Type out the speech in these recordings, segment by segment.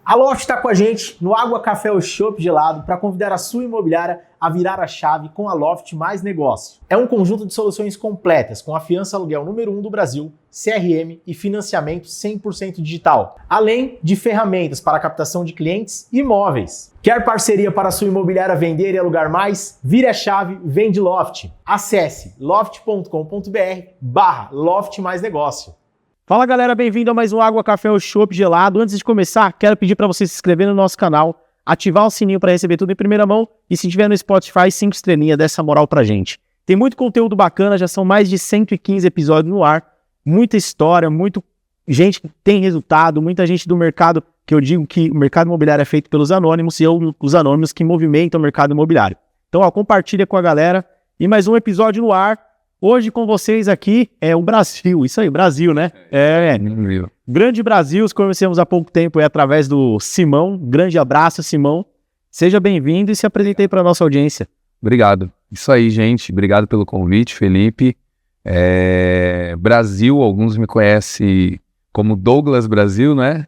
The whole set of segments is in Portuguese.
A Loft está com a gente no Água, Café ou Chopp Gelado para convidar a sua imobiliária a virar a chave com a Loft Mais Negócio. É um conjunto de soluções completas com a fiança aluguel número 1 do Brasil, CRM e financiamento 100% digital, além de ferramentas para captação de clientes e imóveis. Quer parceria para a sua imobiliária vender e alugar mais? Vire a chave, vende Loft. Acesse loft.com.br/Loft Mais Negócio. Fala galera, bem-vindo a mais um Água, Café ou Chopp Gelado. Antes de começar, quero pedir para você se inscrever no nosso canal, ativar o sininho para receber tudo em primeira mão e se tiver no Spotify, 5 estrelinhas, dá essa moral pra gente. Tem muito conteúdo bacana, já são mais de 115 episódios no ar, muita história, muita gente que tem resultado, muita gente do mercado, que eu digo que o mercado imobiliário é feito pelos anônimos e os anônimos que movimentam o mercado imobiliário. Então, compartilha com a galera e mais um episódio no ar. Hoje com vocês aqui é o Brasil, isso aí, Brasil, né? Grande Brasil, conhecemos há pouco tempo através do Simão. Grande abraço, Simão. Seja bem-vindo e se apresente aí para a nossa audiência. Obrigado. Isso aí, gente. Obrigado pelo convite, Felipe. Brasil, alguns me conhecem como Douglas Brasil, né?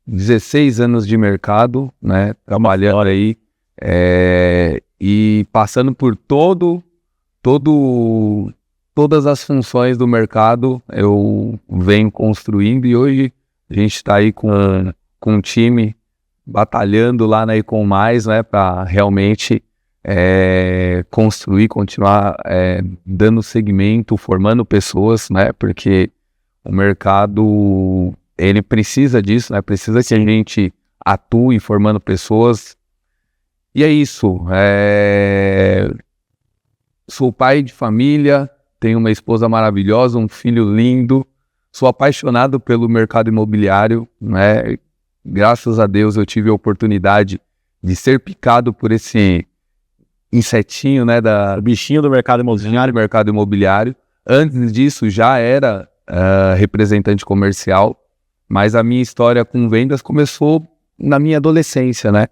16 anos de mercado, né? Trabalhando aí. E passando por todas as funções do mercado, eu venho construindo e hoje a gente está aí com um time batalhando lá na Econ Mais, né, para realmente construir, continuar dando segmento, formando pessoas, né, porque o mercado, ele precisa disso, né, precisa que a gente atue formando pessoas. E é isso, sou pai de família, tenho uma esposa maravilhosa, um filho lindo, sou apaixonado pelo mercado imobiliário, né? Graças a Deus eu tive a oportunidade de ser picado por esse insetinho, né, bichinho do mercado imobiliário. Antes disso já era representante comercial, mas a minha história com vendas começou na minha adolescência, né?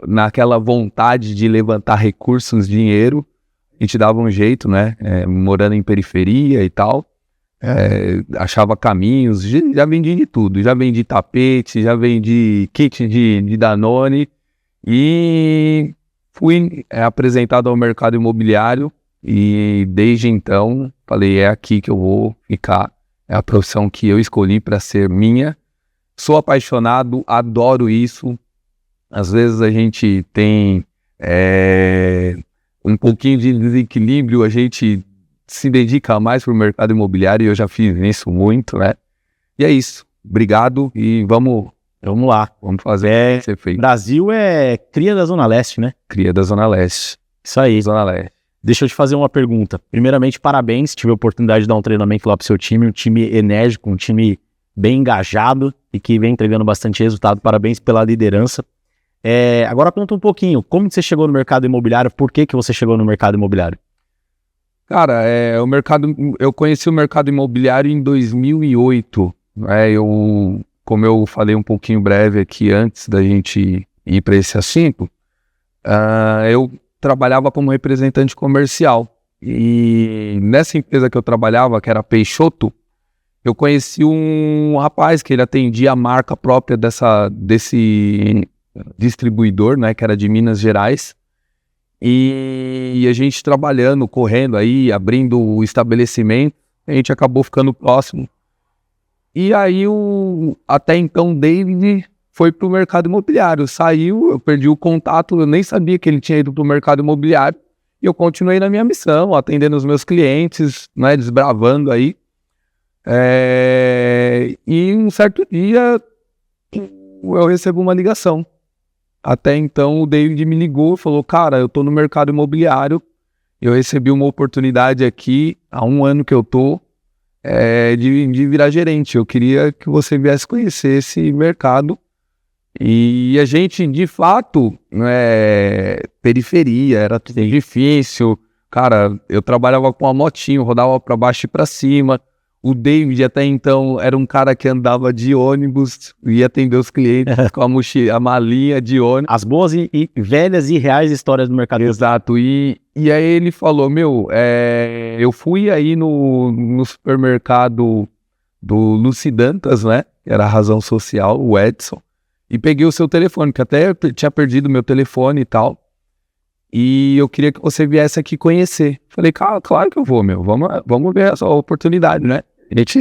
Naquela vontade de levantar recursos, dinheiro, a gente dava um jeito, né? Morando em periferia e tal, achava caminhos, já vendi de tudo, já vendi tapete, já vendi kit de Danone e fui apresentado ao mercado imobiliário e desde então falei, é aqui que eu vou ficar, é a profissão que eu escolhi para ser minha. Sou apaixonado, adoro isso. Às vezes a gente tem um pouquinho de desequilíbrio, a gente se dedica mais para o mercado imobiliário e eu já fiz isso muito, né? E é isso. Obrigado e vamos lá. Vamos fazer ser feito. Brasil é cria da Zona Leste, né? Cria da Zona Leste. Isso aí. Zona Leste. Deixa eu te fazer uma pergunta. Primeiramente, parabéns. Tive a oportunidade de dar um treinamento lá pro seu time, um time enérgico, um time bem engajado e que vem entregando bastante resultado. Parabéns pela liderança. Agora conta um pouquinho, como que você chegou no mercado imobiliário, por que você chegou no mercado imobiliário? Cara, eu conheci o mercado imobiliário em 2008, né? Como eu falei um pouquinho breve aqui antes da gente ir para esse assunto, eu trabalhava como representante comercial e nessa empresa que eu trabalhava, que era Peixoto, eu conheci um rapaz que ele atendia a marca própria desse distribuidor, né, que era de Minas Gerais, e a gente trabalhando, correndo aí, abrindo o estabelecimento, a gente acabou ficando próximo. E aí, até então, David foi pro mercado imobiliário, saiu, eu perdi o contato, eu nem sabia que ele tinha ido pro mercado imobiliário, e eu continuei na minha missão, atendendo os meus clientes, né, desbravando aí. E um certo dia eu recebo uma ligação. Até então o David me ligou e falou, cara, eu tô no mercado imobiliário, eu recebi uma oportunidade aqui, há 1 ano que eu tô, de virar gerente, eu queria que você viesse conhecer esse mercado. E a gente, de fato, periferia, era difícil. Cara, eu trabalhava com uma motinho, rodava para baixo e para cima. O David, até então, era um cara que andava de ônibus, ia atender os clientes com a mochila, a malinha de ônibus. As boas e velhas e reais histórias do mercado. Exato, e aí ele falou, eu fui aí no supermercado do Lucidantas, né, era a Razão Social, o Edson, e peguei o seu telefone, que até eu tinha perdido meu telefone e tal, e eu queria que você viesse aqui conhecer. Falei, claro que eu vou, vamos ver essa oportunidade, né? A gente,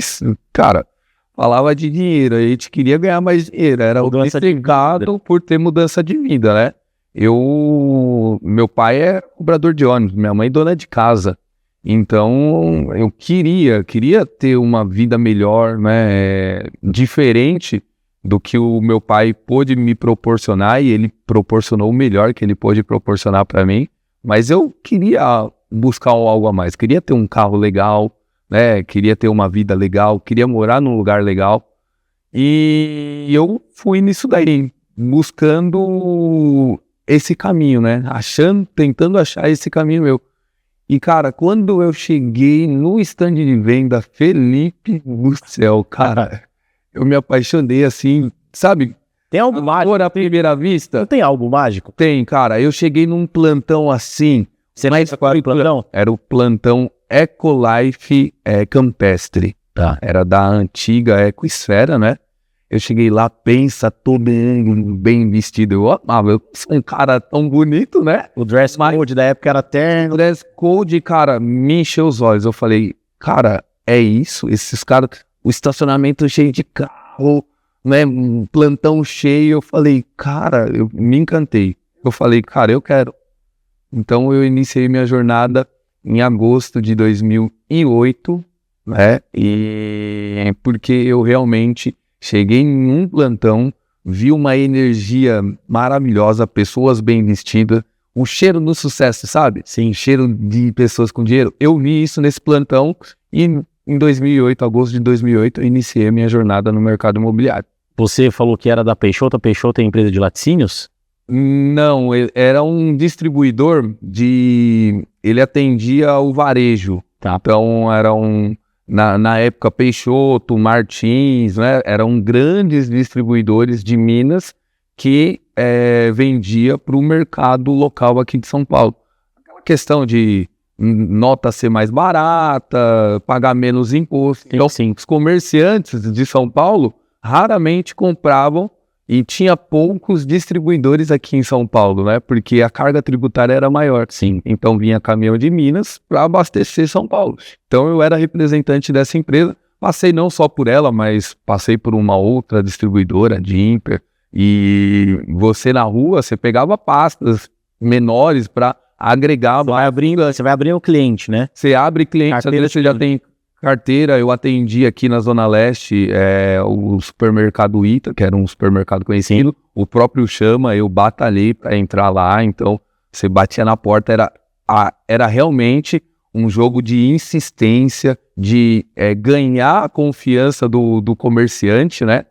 cara, falava de dinheiro, a gente queria ganhar mais dinheiro, era obcecado por ter mudança de vida, né? Meu pai é cobrador de ônibus, minha mãe dona de casa, então eu queria ter uma vida melhor, né? Diferente do que o meu pai pôde me proporcionar, e ele proporcionou o melhor que ele pôde proporcionar para mim, mas eu queria buscar algo a mais, queria ter um carro legal, né? Queria ter uma vida legal, queria morar num lugar legal, e eu fui nisso daí, buscando esse caminho, né? Tentando achar esse caminho meu. E, cara, quando eu cheguei no stand de venda, Felipe do céu, cara, eu me apaixonei assim, sabe? Tem algo mágico? À primeira vista? Não tem algo mágico? Tem, cara. Eu cheguei num plantão assim. Você lembra qual era o plantão? Era o plantão Ecolife Campestre. Tá. Era da antiga Ecoesfera, né? Eu cheguei lá, pensa, todo mundo bem vestido. Eu sou um cara tão bonito, né? O dress code da época era terno. O dress code, cara, me encheu os olhos. Eu falei, cara, é isso? Esses caras, o estacionamento cheio de carro, né? Um plantão cheio. Eu falei, cara, eu me encantei. Eu falei, cara, eu quero. Então eu iniciei minha jornada em agosto de 2008, né? E porque eu realmente cheguei em um plantão, vi uma energia maravilhosa, pessoas bem vestidas, o cheiro do sucesso, sabe? Sim. Cheiro de pessoas com dinheiro. Eu vi isso nesse plantão e em 2008, agosto de 2008, eu iniciei a minha jornada no mercado imobiliário. Você falou que era da Peixoto. A Peixoto é empresa de laticínios? Não, era um distribuidor ele atendia o varejo. Tá. Então era na época, Peixoto, Martins, né, eram grandes distribuidores de Minas que vendia para o mercado local aqui de São Paulo. Aquela questão de nota ser mais barata, pagar menos imposto. Então, sim. Os comerciantes de São Paulo raramente compravam, e tinha poucos distribuidores aqui em São Paulo, né? Porque a carga tributária era maior. Sim. Então vinha caminhão de Minas para abastecer São Paulo. Então eu era representante dessa empresa. Passei não só por ela, mas passei por uma outra distribuidora, de Imper. E você na rua, você pegava pastas menores para agregar. Você vai abrir o cliente, né? Você abre cliente, às vezes você já tem carteira. Eu atendi aqui na Zona Leste o supermercado Ita, que era um supermercado conhecido. Sim. O próprio Chama, eu batalhei para entrar lá. Então, você batia na porta, era realmente um jogo de insistência, de ganhar a confiança do comerciante, né?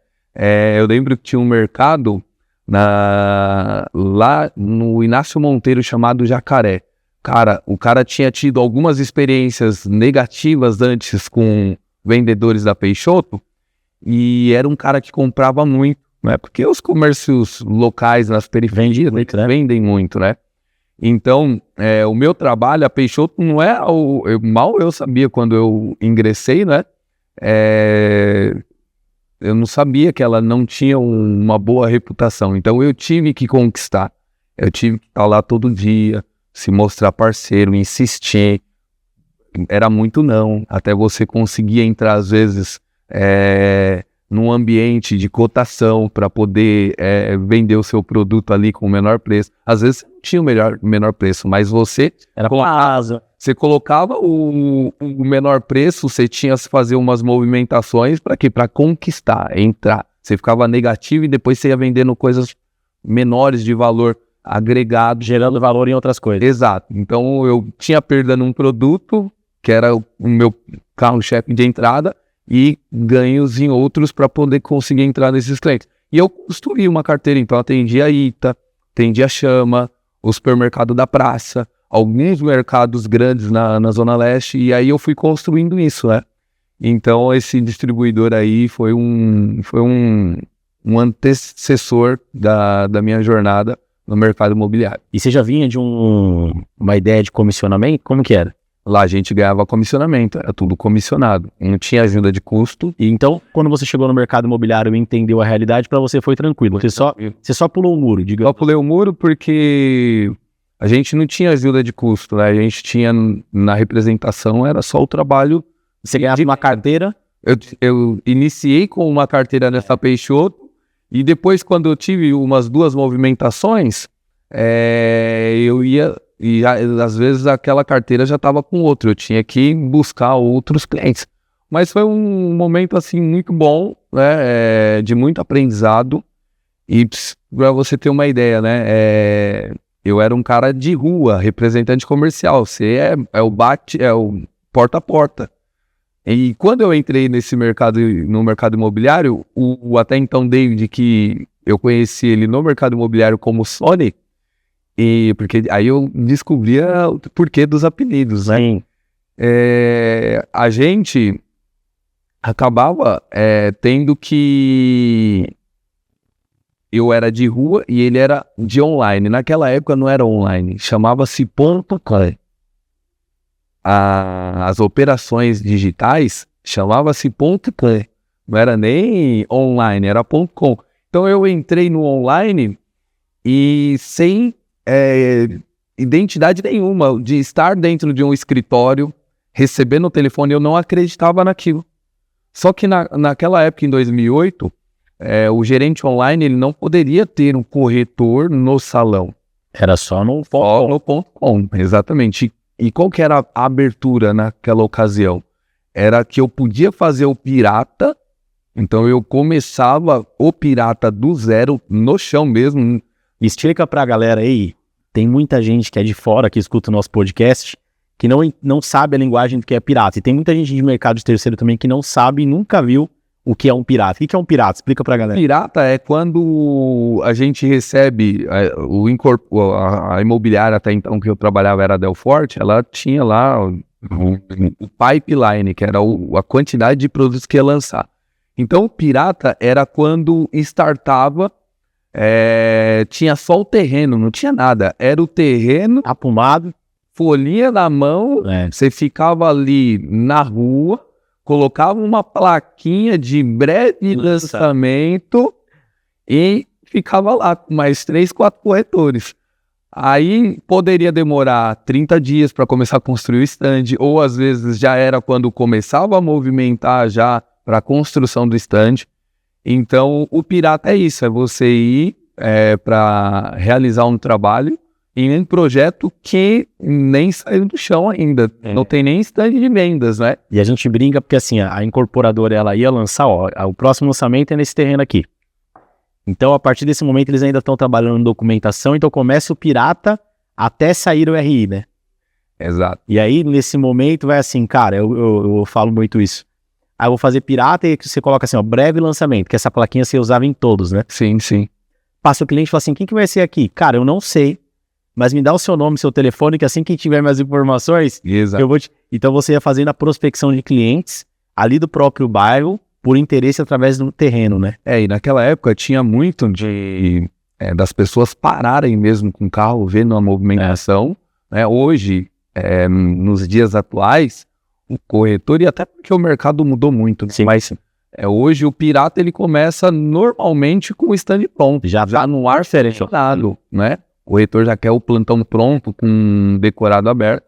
Eu lembro que tinha um mercado lá no Inácio Monteiro chamado Jacaré. Cara, o cara tinha tido algumas experiências negativas antes com vendedores da Peixoto, e era um cara que comprava muito, né? Porque os comércios locais nas periferias vendem muito, né? Então, o meu trabalho, a Peixoto não é mal eu sabia quando eu ingressei, né? Eu não sabia que ela não tinha uma boa reputação, então eu tive que conquistar. Eu tive que estar lá todo dia, se mostrar parceiro, insistir. Era muito não, até você conseguir entrar às vezes num ambiente de cotação para poder vender o seu produto ali com o menor preço. Às vezes não tinha o menor preço, mas você colocava o menor preço, você tinha que fazer umas movimentações para quê? Para conquistar, entrar. Você ficava negativo e depois você ia vendendo coisas menores de valor agregado, gerando valor em outras coisas. Exato. Então eu tinha perda num produto, que era o meu carro-chefe de entrada, e ganhos em outros para poder conseguir entrar nesses clientes. E eu construí uma carteira, então atendi a Ita, atendi a Chama, o supermercado da praça, alguns mercados grandes na Zona Leste, e aí eu fui construindo isso, né? Então, esse distribuidor aí foi um antecessor da minha jornada no mercado imobiliário. E você já vinha de uma ideia de comissionamento? Como que era? Lá a gente ganhava comissionamento, era tudo comissionado, não tinha ajuda de custo. E então, quando você chegou no mercado imobiliário e entendeu a realidade, para você foi tranquilo. Você só pulou o muro, digamos. Só pulei o muro porque a gente não tinha ajuda de custo, né? A gente tinha, na representação, era só o trabalho. Você ganhava uma carteira? Eu iniciei com uma carteira nessa Peixoto e depois, quando eu tive umas 2 movimentações, eu ia... E às vezes aquela carteira já estava com outro, eu tinha que buscar outros clientes. Mas foi um momento assim muito bom, né, de muito aprendizado. E para você ter uma ideia, né, eu era um cara de rua, representante comercial. Você é o porta a porta. E quando eu entrei no mercado imobiliário, o até então David, que eu conheci ele no mercado imobiliário como Sony, e porque aí eu descobria o porquê dos apelidos, né? Sim. A gente acabava tendo que... Eu era de rua e ele era de online. Naquela época não era online, chamava-se ponto .com. As operações digitais chamavam-se ponto .com. Não era nem online, era ponto .com. Então eu entrei no online e sem... identidade nenhuma, de estar dentro de um escritório, recebendo o telefone, eu não acreditava naquilo. Só que naquela época, em 2008, o gerente online ele não poderia ter um corretor no salão. Era só no ponto .com, exatamente. E qual que era a abertura naquela ocasião? Era que eu podia fazer o pirata, então eu começava o pirata do zero, no chão mesmo. Explica pra galera aí, tem muita gente que é de fora, que escuta o nosso podcast, que não sabe a linguagem do que é pirata. E tem muita gente de mercado de terceiro também que não sabe e nunca viu o que é um pirata. O que é um pirata? Explica pra galera. Pirata é quando a gente recebe, a imobiliária até então que eu trabalhava era a Delforte, ela tinha lá o pipeline, que era a quantidade de produtos que ia lançar. Então o pirata era quando startava, tinha só o terreno, não tinha nada. Era o terreno, Apumado. folhinha na mão, você ficava ali na rua, colocava uma plaquinha de breve lançamento e ficava lá com mais 3, 4 corretores. Aí poderia demorar 30 dias para começar a construir o stand, ou às vezes já era quando começava a movimentar já para a construção do stand. Então, o pirata é isso, é você ir para realizar um trabalho em um projeto que nem saiu do chão ainda, não tem nem stand de vendas, né? E a gente brinca porque assim, a incorporadora ela ia lançar, o próximo lançamento é nesse terreno aqui. Então, a partir desse momento, eles ainda estão trabalhando em documentação, então começa o pirata até sair o RI, né? Exato. E aí, nesse momento, vai assim, cara, eu falo muito isso. Aí eu vou fazer pirata e você coloca assim, ó, breve lançamento, que essa plaquinha você usava em todos, né? Sim, sim. Passa o cliente e fala assim, quem que vai ser aqui? Cara, eu não sei, mas me dá o seu nome, seu telefone, que assim que tiver mais informações, Exato. eu vou te... Então você ia fazendo a prospecção de clientes ali do próprio bairro, por interesse através do terreno, né? E naquela época tinha muito das pessoas pararem mesmo com o carro, vendo a movimentação, né? Hoje, nos dias atuais, o corretor, e até porque o mercado mudou muito, né? Sim. Mas hoje o pirata ele começa normalmente com o stand pronto, já no ar diferenciado, né? O corretor já quer o plantão pronto, com decorado aberto.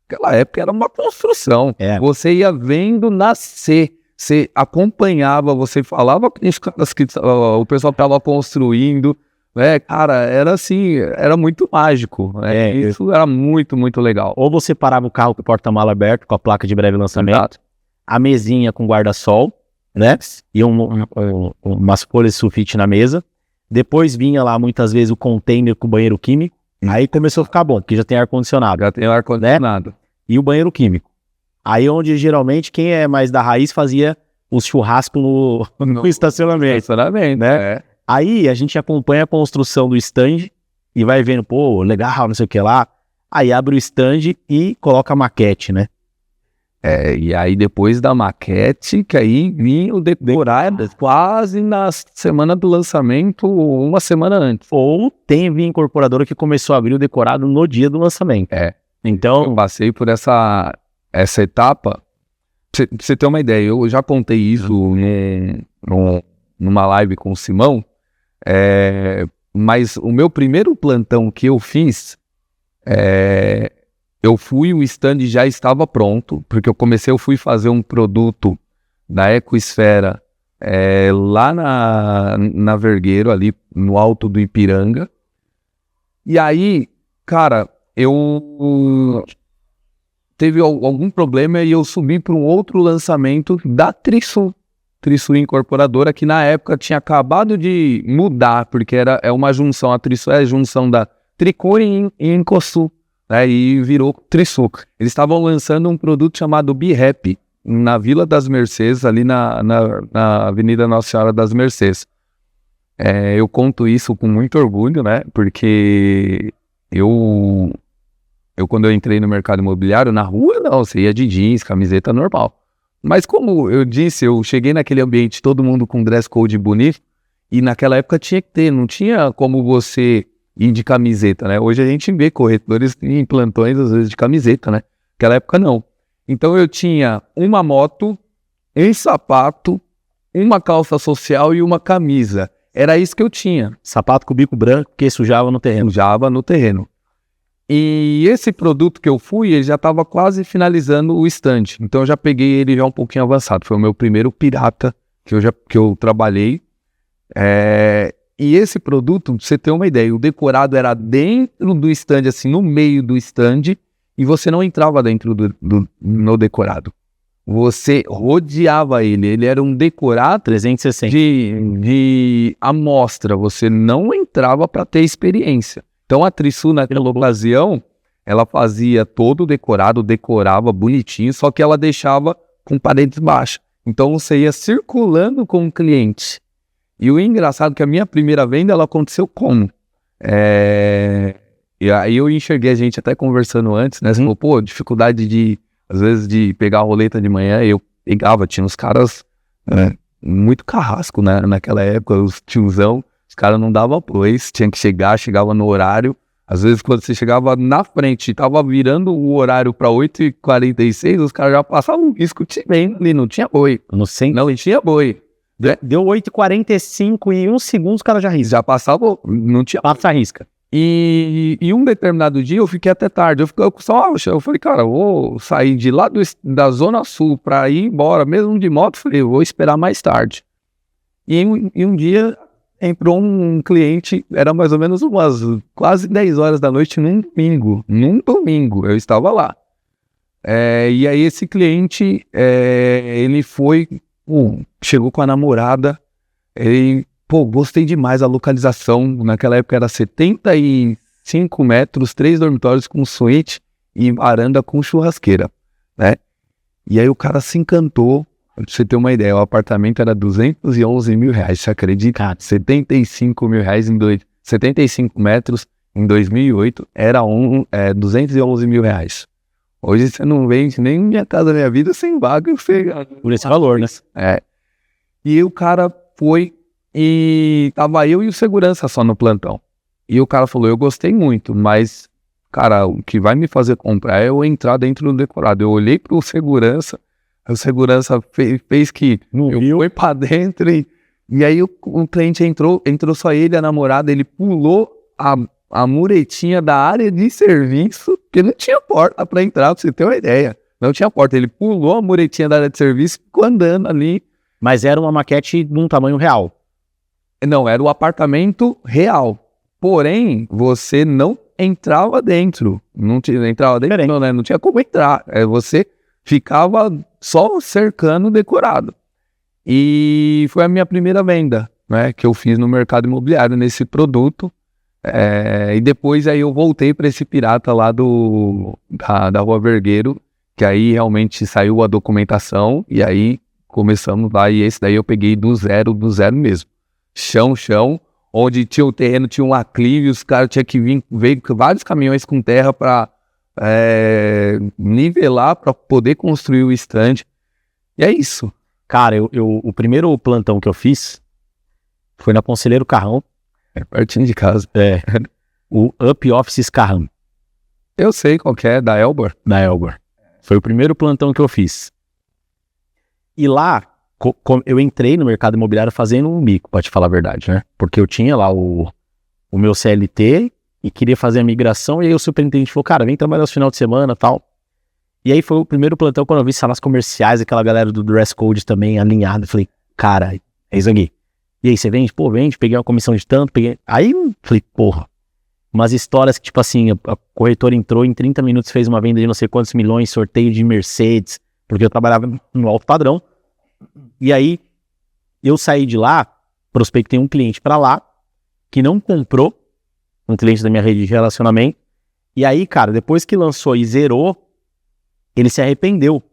Naquela época era uma construção, você ia vendo nascer, você acompanhava, você falava com os caras que o pessoal estava construindo, né? Cara, era assim, era muito mágico, né? Isso era muito, muito legal. Ou você parava o carro com o porta-mala aberto, com a placa de breve lançamento, Exato. A mesinha com guarda-sol, né? E umas folhas de sulfite na mesa. Depois vinha lá, muitas vezes, o container com o banheiro químico. Aí começou a ficar bom, porque já tem ar-condicionado. Já tem ar-condicionado. Né? E o banheiro químico. Aí onde, geralmente, quem é mais da raiz fazia os churrascos no estacionamento. Né? Aí a gente acompanha a construção do stand e vai vendo, pô, legal, não sei o que lá. Aí abre o stand e coloca a maquete, né? E aí depois da maquete, que aí vinha o decorado quase na semana do lançamento, uma semana antes. Ou tem via incorporadora que começou a abrir o decorado no dia do lançamento. Então, eu passei por essa etapa. Pra você ter uma ideia, eu já contei isso numa live com o Simão, mas o meu primeiro plantão que eu fiz, eu fui, o stand já estava pronto, porque eu fui fazer um produto da Ecoesfera lá na Vergueiro, ali no alto do Ipiranga. E aí, cara, teve algum problema e eu subi para um outro lançamento da Trisul Incorporadora, que na época tinha acabado de mudar, porque é uma junção, a Trisul é a junção da Tricor e Incosul. E virou Trisul. Eles estavam lançando um produto chamado BeHappy na Vila das Mercês, ali na Avenida Nossa Senhora das Mercês. Eu conto isso com muito orgulho, né? Porque quando eu entrei no mercado imobiliário, na rua não, você ia de jeans, camiseta normal. Mas como eu disse, eu cheguei naquele ambiente, todo mundo com dress code bonito, e naquela época tinha que ter, não tinha como você ir de camiseta, né? Hoje a gente vê corretores em plantões, às vezes, de camiseta, né? Naquela época, não. Então eu tinha uma moto, um sapato, uma calça social e uma camisa. Era isso que eu tinha. Sapato com bico branco, que sujava no terreno. Sujava no terreno. E esse produto que eu fui, ele já estava quase finalizando o stand. Então eu já peguei ele já um pouquinho avançado. Foi o meu primeiro pirata que eu trabalhei. E esse produto, pra você ter uma ideia, o decorado era dentro do stand, assim, no meio do stand, e você não entrava dentro no decorado. Você rodeava ele. Ele era um decorado 360 de amostra. Você não entrava para ter experiência. Então a Trisul, naquela ocasião, ela fazia todo o decorado, decorava bonitinho, só que ela deixava com paredes baixas. Então você ia circulando com o cliente. E o engraçado é que a minha primeira venda, ela aconteceu como? E aí eu enxerguei a gente até conversando antes, né? Você falou, dificuldade às vezes, de pegar a roleta de manhã. Eu pegava, tinha uns caras muito carrasco, né? Naquela época, os tiozão, os caras não davam apoio, tinha que chegava no horário. Às vezes, quando você chegava na frente, tava virando o horário para 8h46, os caras já passavam um risco tremendo ali, não tinha boi. Não tinha boi. Deu 8h45 e 1 segundo os caras já riscam. Já passava, não tinha. Passa risca. E um determinado dia eu fiquei até tarde. Eu falei, cara, eu vou sair de lá da Zona Sul pra ir embora, mesmo de moto. Falei, eu vou esperar mais tarde. E um dia entrou um cliente, era mais ou menos umas quase 10 horas da noite num domingo. Eu estava lá. E aí esse cliente, ele chegou com a namorada, ele, gostei demais da localização, naquela época era 75 metros, 3 dormitórios com suíte e varanda com churrasqueira, né? E aí o cara se encantou, pra você ter uma ideia, o apartamento era 211 mil reais, você acredita? 75 mil reais 75 metros em 2008, era 211 mil reais. Hoje você não vende nem Minha Casa Minha Vida sem vaga. Por esse valor, né? E o cara foi e tava eu e o segurança só no plantão. E o cara falou, eu gostei muito, mas, cara, o que vai me fazer comprar é eu entrar dentro do decorado. Eu olhei pro segurança, o segurança fez que eu fui pra dentro e aí o cliente entrou só ele, a namorada, ele pulou a muretinha da área de serviço, porque não tinha porta para entrar, pra você ter uma ideia. Não tinha porta, ele pulou a muretinha da área de serviço, ficou andando ali. Mas era uma maquete de um tamanho real? Não, era o apartamento real. Porém, você não entrava dentro. Não entrava dentro, não, né? Não tinha como entrar. Você ficava só cercando o decorado. E foi a minha primeira venda, né, que eu fiz no mercado imobiliário nesse produto. E depois aí eu voltei para esse pirata lá da Rua Vergueiro, que aí realmente saiu a documentação e aí começamos lá, e esse daí eu peguei do zero mesmo. Chão, onde tinha o terreno, tinha um aclive, os caras tinham que veio vários caminhões com terra para nivelar para poder construir o stand. E é isso. Cara, o primeiro plantão que eu fiz foi na Conselheiro Carrão. Pertinho de casa. O Up Office Carrão. Eu sei qual que é, da Elbor. Da Elbor. Foi o primeiro plantão que eu fiz. E lá, eu entrei no mercado imobiliário fazendo um bico, pra te falar a verdade, né? Porque eu tinha lá o meu CLT e queria fazer a migração, e aí o superintendente falou, cara, vem trabalhar no final de semana e tal. E aí foi o primeiro plantão quando eu vi salas comerciais, aquela galera do dress code também alinhada. Eu falei, cara, é isso aqui. E aí, você vende? Pô, vende, peguei uma comissão de tanto, peguei... Aí, falei, porra, umas histórias que, tipo assim, a corretora entrou em 30 minutos, fez uma venda de não sei quantos milhões, sorteio de Mercedes, porque eu trabalhava no alto padrão. E aí, eu saí de lá, prospectei um cliente pra lá, que não comprou, um cliente da minha rede de relacionamento. E aí, cara, depois que lançou e zerou, ele se arrependeu.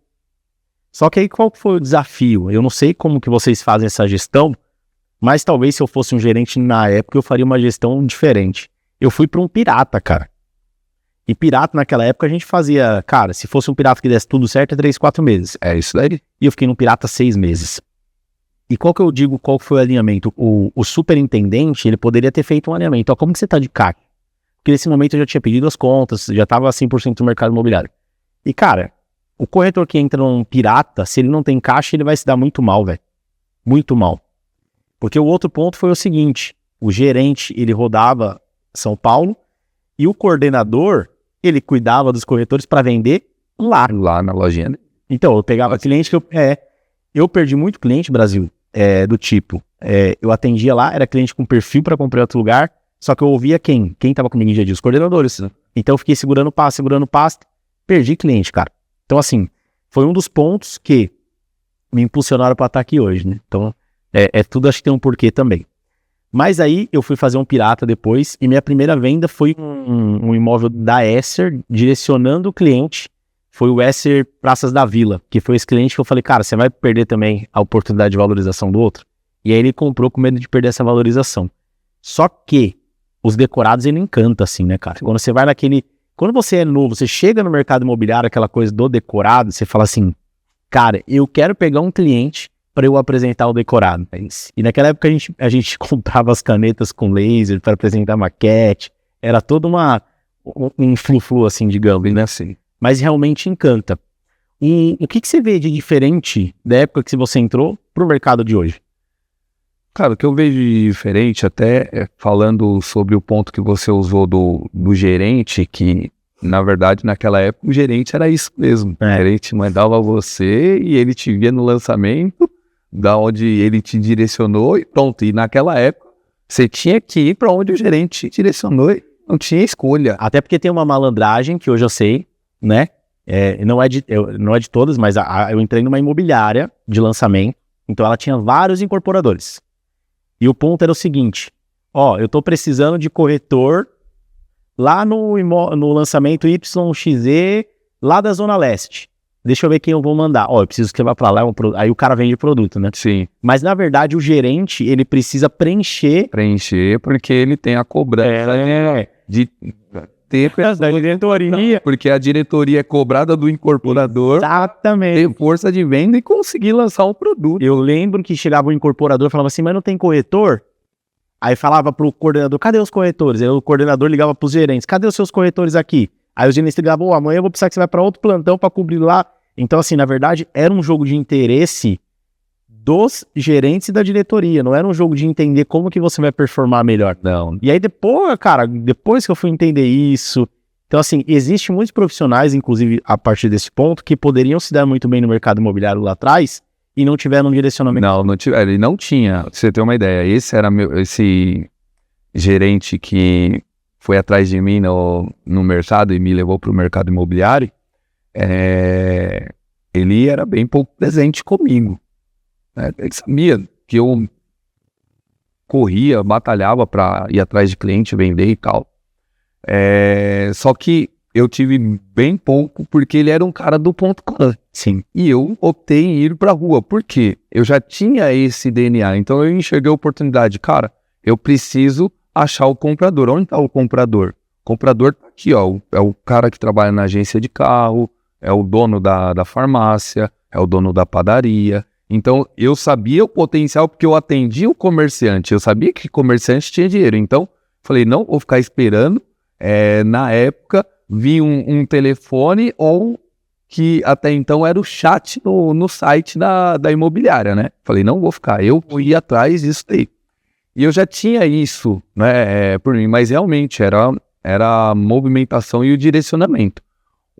Só que aí, qual foi o desafio? Eu não sei como que vocês fazem essa gestão, mas talvez se eu fosse um gerente na época, eu faria uma gestão diferente. Eu fui para um pirata, cara. E pirata, naquela época, a gente fazia... Cara, se fosse um pirata que desse tudo certo, é 3, 4 meses. É isso daí. E eu fiquei no pirata 6 meses. E qual que eu digo, qual foi o alinhamento? O superintendente, ele poderia ter feito um alinhamento. Ó, como que você tá de CAC? Porque nesse momento eu já tinha pedido as contas, já tava 100% no mercado imobiliário. E, cara, o corretor que entra num pirata, se ele não tem caixa, ele vai se dar muito mal, velho. Muito mal. Porque o outro ponto foi o seguinte, o gerente, ele rodava São Paulo e o coordenador, ele cuidava dos corretores para vender lá. Lá na lojinha. Então, eu pegava cliente que eu perdi muito cliente, Brasil, do tipo, eu atendia lá, era cliente com perfil para comprar em outro lugar, só que eu ouvia quem tava comigo em dia a dia, os coordenadores. Então eu fiquei segurando o passo, perdi cliente, cara. Então assim, foi um dos pontos que me impulsionaram para estar aqui hoje, né? Então, tudo acho que tem um porquê também. Mas aí eu fui fazer um pirata depois e minha primeira venda foi um imóvel da Esser, direcionando o cliente, foi o Esser Praças da Vila, que foi esse cliente que eu falei, cara, você vai perder também a oportunidade de valorização do outro? E aí ele comprou com medo de perder essa valorização. Só que os decorados ele encanta assim, né, cara? Quando você vai quando você é novo, você chega no mercado imobiliário, aquela coisa do decorado, você fala assim, cara, eu quero pegar um cliente para eu apresentar o decorado. E naquela época a gente comprava as canetas com laser para apresentar maquete. Era todo um flu-flu, assim, digamos, né? Assim. Mas realmente encanta. E o que você vê de diferente da época que você entrou pro mercado de hoje? Cara, o que eu vejo de diferente, até falando sobre o ponto que você usou do gerente, que na verdade naquela época o gerente era isso mesmo. O gerente mandava você e ele te via no lançamento, da onde ele te direcionou e pronto. E naquela época você tinha que ir para onde o gerente te direcionou e não tinha escolha. Até porque tem uma malandragem que hoje eu sei, né? Não é de todas, mas eu entrei numa imobiliária de lançamento, então ela tinha vários incorporadores. E o ponto era o seguinte, eu tô precisando de corretor lá no lançamento YXZ, lá da Zona Leste. Deixa eu ver quem eu vou mandar. Eu preciso levar pra lá, aí o cara vende produto, né? Sim. Mas na verdade o gerente, ele precisa preencher porque ele tem a cobrança de ter da diretoria. Porque a diretoria é cobrada do incorporador. Exatamente. Ter força de venda e conseguir lançar um produto. Eu lembro que chegava o incorporador e falava assim, mas não tem corretor? Aí falava pro coordenador, cadê os corretores? Aí o coordenador ligava pros gerentes, cadê os seus corretores aqui? Aí os gerentes ligavam, amanhã eu vou precisar que você vá para outro plantão para cobrir lá. Então assim, na verdade, era um jogo de interesse dos gerentes e da diretoria, não era um jogo de entender como que você vai performar melhor, não. E aí depois que eu fui entender isso, então assim, existem muitos profissionais, inclusive a partir desse ponto, que poderiam se dar muito bem no mercado imobiliário lá atrás e não tiveram um direcionamento. Não tiveram, ele não tinha, pra você ter uma ideia, esse gerente que foi atrás de mim no mercado e me levou para o mercado imobiliário, ele era bem pouco presente comigo. Ele sabia que eu corria, batalhava para ir atrás de cliente, vender e tal. Só que eu tive bem pouco porque ele era um cara do ponto .com. Sim. E eu optei em ir para a rua. Por quê? Eu já tinha esse DNA. Então eu enxerguei a oportunidade. Cara, eu preciso achar o comprador. Onde está o comprador? O comprador está aqui, ó, é o cara que trabalha na agência de carro, é o dono da farmácia, é o dono da padaria. Então, eu sabia o potencial porque eu atendia o comerciante. Eu sabia que comerciante tinha dinheiro. Então, falei, não vou ficar esperando. Na época, vi um telefone ou que até então era o chat no site da imobiliária, né? Falei, não vou ficar, eu vou ir atrás disso daí. E eu já tinha isso, né, por mim, mas realmente era a movimentação e o direcionamento.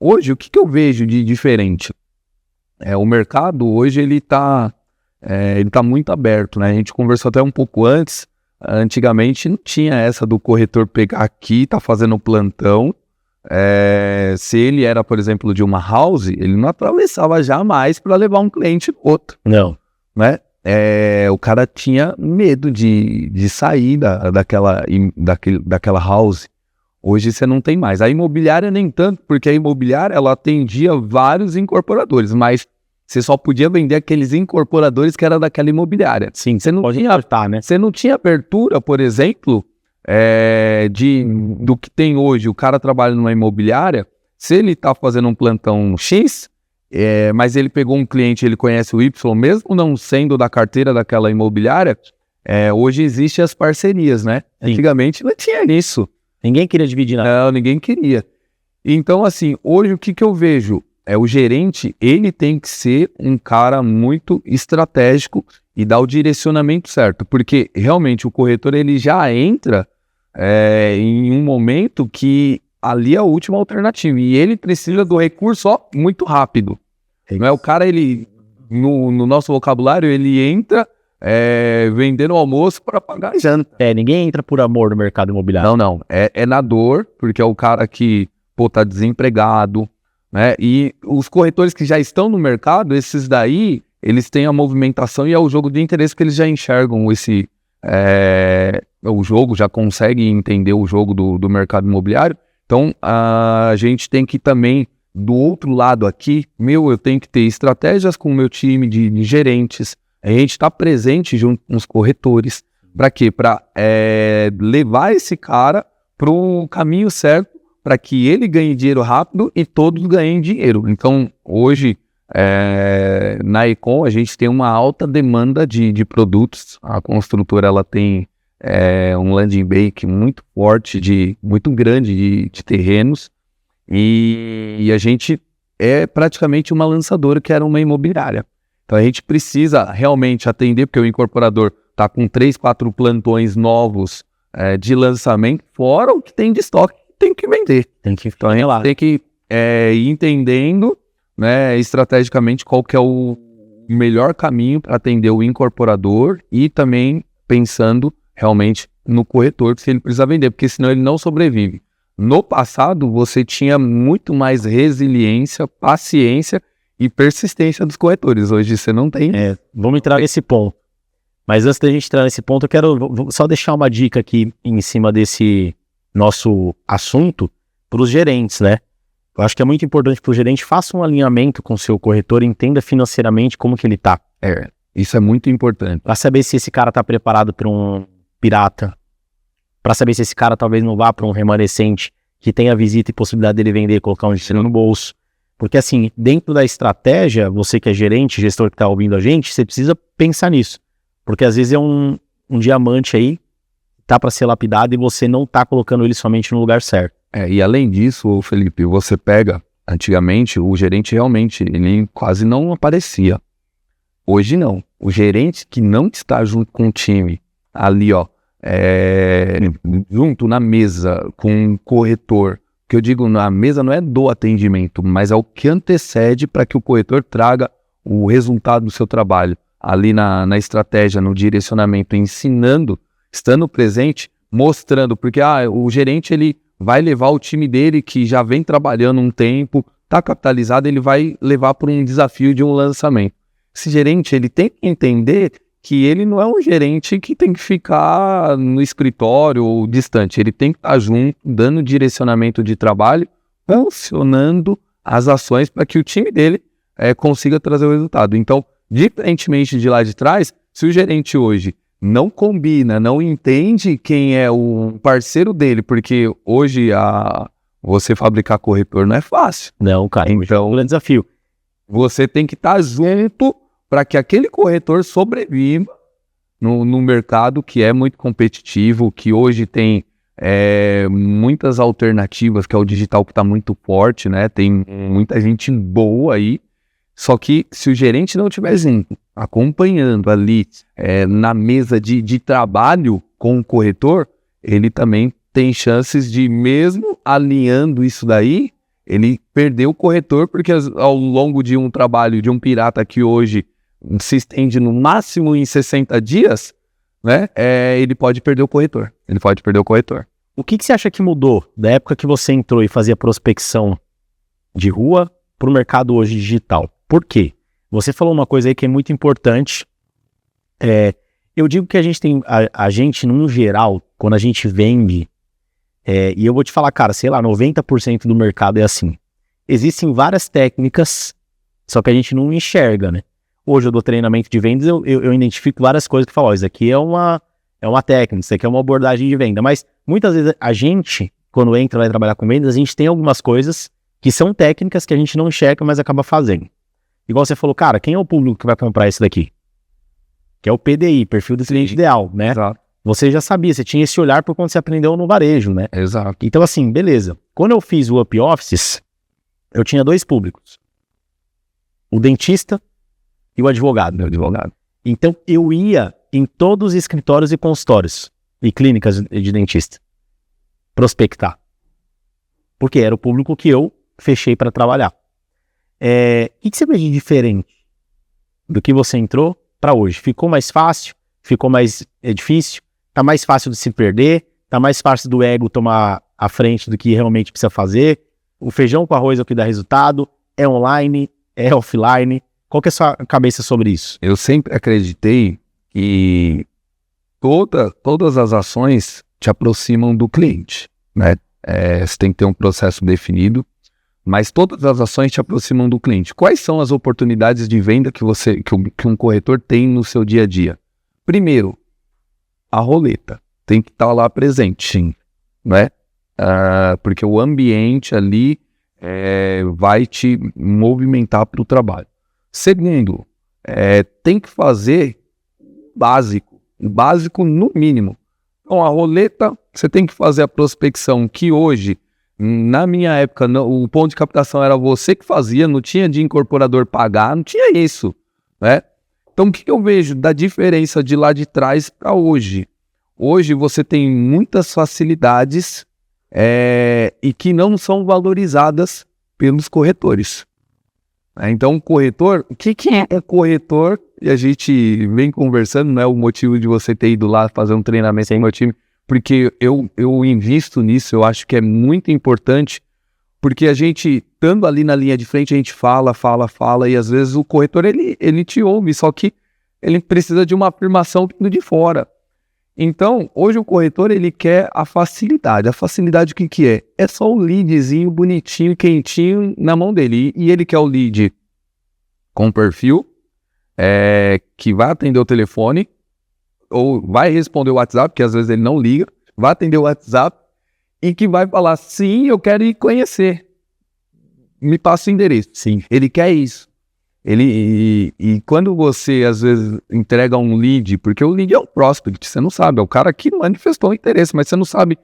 Hoje, o que eu vejo de diferente? O mercado hoje ele tá muito aberto, né? A gente conversou até um pouco antes. Antigamente não tinha essa do corretor pegar aqui, tá fazendo plantão. Se ele era, por exemplo, de uma house, ele não atravessava jamais para levar um cliente no outro. Não. Né? O cara tinha medo de sair daquela house. Hoje você não tem mais. A imobiliária nem tanto, porque a imobiliária ela atendia vários incorporadores, mas você só podia vender aqueles incorporadores que era daquela imobiliária. Sim, você não pode tinha, importar, né? Você não tinha abertura, por exemplo, do que tem hoje. O cara trabalha numa imobiliária, se ele está fazendo um plantão X, mas ele pegou um cliente, ele conhece o Y, mesmo não sendo da carteira daquela imobiliária, hoje existem as parcerias, né? Sim. Antigamente não tinha isso. Ninguém queria dividir nada. Não, ninguém queria. Então, assim, hoje o que eu vejo? O gerente, ele tem que ser um cara muito estratégico e dar o direcionamento certo, porque realmente o corretor, ele já entra em um momento que ali é a última alternativa, e ele precisa do recurso muito rápido. Não é o cara, ele, no nosso vocabulário, ele entra vendendo almoço para pagar janta. Ninguém entra por amor no mercado imobiliário. Não. É na dor, porque é o cara que, tá desempregado, né? E os corretores que já estão no mercado, esses daí, eles têm a movimentação e é o jogo de interesse que eles já enxergam o jogo, já conseguem entender o jogo do mercado imobiliário. Então, a gente tem que também, do outro lado aqui, eu tenho que ter estratégias com o meu time de gerentes. A gente está presente junto com os corretores. Para quê? Para levar esse cara para o caminho certo, para que ele ganhe dinheiro rápido e todos ganhem dinheiro. Então, hoje, na Econ, a gente tem uma alta demanda de produtos. A construtora ela tem um landing bank muito forte, muito grande de terrenos. E a gente é praticamente uma lançadora que era uma imobiliária. Então a gente precisa realmente atender, porque o incorporador está com 3, 4 plantões novos de lançamento, fora o que tem de estoque, tem que vender. Então a gente tem que ir entendendo, né, estrategicamente qual que é o melhor caminho para atender o incorporador e também pensando realmente no corretor, se ele precisa vender, porque senão ele não sobrevive. No passado, você tinha muito mais resiliência, paciência e persistência dos corretores. Hoje você não tem. Vamos entrar nesse ponto. Mas antes da gente entrar nesse ponto, eu quero só deixar uma dica aqui em cima desse nosso assunto para os gerentes, né? Eu acho que é muito importante que o gerente faça um alinhamento com o seu corretor e entenda financeiramente como que ele está. Isso é muito importante. Para saber se esse cara está preparado para um pirata, para saber se esse cara talvez não vá para um remanescente que tenha visita e possibilidade dele vender e colocar um dinheiro no bolso. Porque assim, dentro da estratégia, você que é gerente, gestor que está ouvindo a gente, você precisa pensar nisso. Porque às vezes é um diamante aí, tá para ser lapidado e você não tá colocando ele somente no lugar certo. E além disso, Felipe, você pega, antigamente, o gerente realmente, ele quase não aparecia. Hoje não. O gerente que não está junto com o time, ali ó, junto na mesa com o corretor, que eu digo, na mesa não é do atendimento, mas é o que antecede para que o corretor traga o resultado do seu trabalho. Ali na estratégia, no direcionamento, ensinando, estando presente, mostrando, porque o gerente ele vai levar o time dele que já vem trabalhando um tempo, está capitalizado, ele vai levar para um desafio de um lançamento. Esse gerente ele tem que entender que ele não é um gerente que tem que ficar no escritório ou distante, ele tem que estar junto, dando direcionamento de trabalho, funcionando as ações para que o time dele consiga trazer o resultado. Então, diferentemente de lá de trás, se o gerente hoje não combina, não entende quem é o parceiro dele, porque hoje você fabricar corretor não é fácil. Não, cara, então, é um grande desafio. Você tem que estar junto para que aquele corretor sobreviva no mercado que é muito competitivo, que hoje tem muitas alternativas, que é o digital que está muito forte, né? Tem muita gente boa aí. Só que se o gerente não estiver acompanhando ali na mesa de trabalho com o corretor, ele também tem chances de, mesmo alinhando isso daí, ele perder o corretor, porque ao longo de um trabalho de um pirata que hoje se estende no máximo em 60 dias, né, ele pode perder o corretor. Ele pode perder o corretor. O que você acha que mudou da época que você entrou e fazia prospecção de rua para o mercado hoje digital? Por quê? Você falou uma coisa aí que é muito importante. Eu digo que a gente tem, a gente, no geral, quando a gente vende, e eu vou te falar, cara, sei lá, 90% do mercado é assim. Existem várias técnicas, só que a gente não enxerga, né? Hoje eu dou treinamento de vendas, eu identifico várias coisas que falam, isso aqui é uma técnica, isso aqui é uma abordagem de venda, mas muitas vezes a gente, quando entra e vai trabalhar com vendas, a gente tem algumas coisas que são técnicas que a gente não enxerga, mas acaba fazendo. Igual você falou, cara, quem é o público que vai comprar isso daqui? Que é o PDI, perfil do cliente ideal, né? Exato. Você já sabia, você tinha esse olhar por quando você aprendeu no varejo, né? Exato. Então assim, beleza. Quando eu fiz o Up Offices, eu tinha 2 públicos. O dentista e o advogado. Meu advogado. Então eu ia em todos os escritórios e consultórios e clínicas de dentista prospectar. Porque era o público que eu fechei para trabalhar. O que você vê de diferente do que você entrou para hoje? Ficou mais fácil? Ficou mais difícil? Tá mais fácil de se perder? Tá mais fácil do ego tomar a frente do que realmente precisa fazer? O feijão com arroz é o que dá resultado? É online? É offline? Qual que é a sua cabeça sobre isso? Eu sempre acreditei que todas as ações te aproximam do cliente, né? Você tem que ter um processo definido, mas todas as ações te aproximam do cliente. Quais são as oportunidades de venda que um corretor tem no seu dia a dia? Primeiro, a roleta tem que estar lá presente, sim, né? Porque o ambiente ali vai te movimentar para o trabalho. Segundo, tem que fazer o básico no mínimo. Então, a roleta, você tem que fazer a prospecção, que hoje, na minha época, o ponto de captação era você que fazia, não tinha de incorporador pagar, não tinha isso, né? Então, o que eu vejo da diferença de lá de trás para hoje? Hoje você tem muitas facilidades e que não são valorizadas pelos corretores. Então, corretor, o que é corretor? E a gente vem conversando, não é o motivo de você ter ido lá fazer um treinamento com o meu time, porque eu invisto nisso, eu acho que é muito importante, porque a gente, estando ali na linha de frente, a gente fala, e às vezes o corretor, ele te ouve, só que ele precisa de uma afirmação vindo de fora. Então, hoje o corretor, ele quer a facilidade. A facilidade o que é? É só o leadzinho bonitinho, quentinho na mão dele. E ele quer o lead com perfil, que vai atender o telefone, ou vai responder o WhatsApp, que às vezes ele não liga, vai atender o WhatsApp, e que vai falar, sim, eu quero ir conhecer. Me passa o endereço. Sim. Ele quer isso. E quando você, às vezes, entrega um lead, porque o lead é um prospect, você não sabe, é o cara que manifestou interesse, mas você não sabe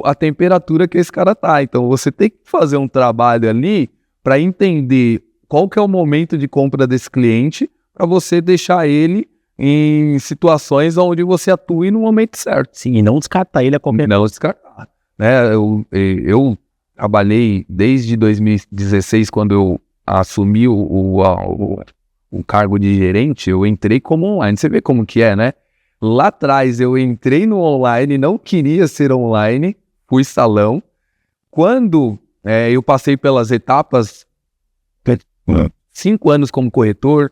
a temperatura que esse cara tá. Então, você tem que fazer um trabalho ali para entender qual que é o momento de compra desse cliente, para você deixar ele em situações onde você atue no momento certo. Sim, e não descartar ele a qualquer Não descartar. Né? Eu trabalhei desde 2016, quando eu assumi o cargo de gerente, eu entrei como online. Você vê como que é, né? Lá atrás eu entrei no online, não queria ser online, fui salão. Quando eu passei pelas etapas, 5 anos como corretor,